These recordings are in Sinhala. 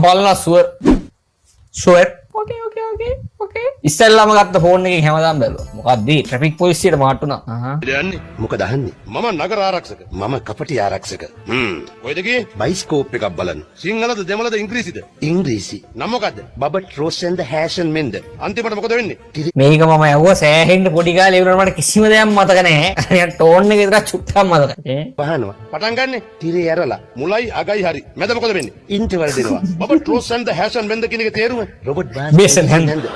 බලන ෂුවර් ඕකේ ඉස්සෙල්ලාම ගත්ත ෆෝන් එකෙන් හැමදාම බැලුවා. මොකද්ද ට්‍රැෆික් පොලිසියට මාටුණා. යන්නේ මොකද අහන්නේ? මම නගර ආරක්ෂක. මම කපටි ආරක්ෂක. කොයිද ගියේ? බයිස්කෝප් එකක් බලන්න. සිංහලද දෙමළද ඉංග්‍රීසිද? ඉංග්‍රීසි. නම මොකද්ද? බබට් rose and the Hashan Mend. අන්තිමට මොකද වෙන්නේ? මේක මම ඇහුවා සෑහෙන්න පොඩි කාලේ ඒ වුණාට මට කිසිම දෙයක් මතක නැහැ. අර ටෝන් එක විතර චුට්ටක් මතකයි. පහනවා. පටන් ගන්නෙ. තිරේ ඇරලා මුලයි අගයි හරි. මැද මොකද වෙන්නේ? ඉන්ටර්වල් දෙනවා. බබට් rose and the Hashan Mend කියන එක තේරුම? රොබර්ට් බේසන් හැන්ද.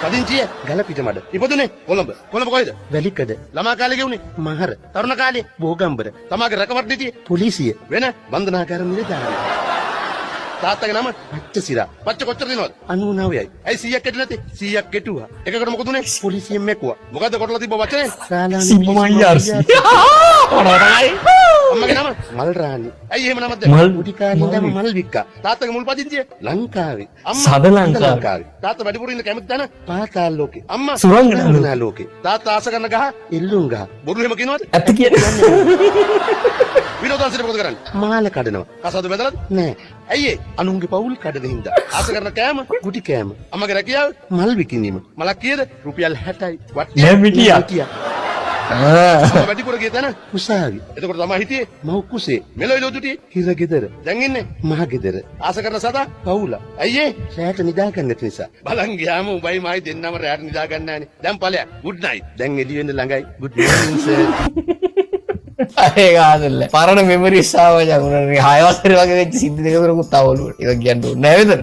කදින්චිය ගල පිට මඩ. ඉපදුනේ කොළඹ. කොළඹ කොයිද? වැලිකඩ. ළමා කාලේ ගෙවුනේ මහර. තරුණ කාලේ බෝගම්බර. තමාගේ රැකවරණ හිටියේ පොලිසිය. වෙන බන්ධනාකාර නිලධාරිය. තාත්තගේ නම පච්චසිරා. පච්ච කොච්චර දෙනවද? 99යි. ඇයි 100ක් කෙටු නැත්තේ? 100ක් කෙටුවා. එකකට මොකද උනේ? පොලිසියෙන් මෙකුවා. මොකද්ද කොටලා තිබ්බ වචනේ? සිම්මයර්සි. අම්මගේ නම මල්රාණි. ඇයි එහෙම නමක් දැම්මේ? මුඩිකාරී නම මල්වික්කා. තාත්තගේ මුල් පදිංචිය ලංකාවේ. සද ලංකාවේ. තාත්තා වැඩිපුර ඉන්න කැමති තැන පාතාල ලෝකේ. අම්මා සුරංගනා ලෝකේ. තාත්තා ආස කරන ගහ එල්ලුම් ගහ. බොරු එහෙම කියනවද? ඇත්ත කියන්නේ. විනෝදාංශයට මොකද කරන්නේ? මාල කඩනවා. කසාද බෙදලාද? නෑ. ඇයි ඒ? අනුන්ගේ පවුල් කඩන හින්දා. ආස කරන කෑම ගුටි කෑම. අම්මගේ රැකියාව මල් විකිනීම. මලක් කීයද? රුපියල් 60යි. නෑ මිටියා. වැඩිපුර ගිය තැන උසාවි. එතකොට තමයි හිටියේ මව් කුසේ. මෙලොයිලෝ දුටියේ හිර ගෙදර. දැන් ඉන්නේ මහ ගෙදර. ආස කරන සතා පවුල. ඇයි ඒ? රැට නිදා ගන්න නිසා. බලන් ගියාම උඹයි මායි දෙන්නම රැට නිදා ගන්න නැහනේ. දැන් ඵලයක්. good night. දැන් එළි වෙන්න ළඟයි. good morning sir. අනේ ගාදල්ල. පරණ මෙමරිස් ආවද? 6 වසරේ වගේ වෙච්ච සිද්ධි දෙකකට තාවලුවට. ඒක කියන්න ඕනේ නෑ නේද?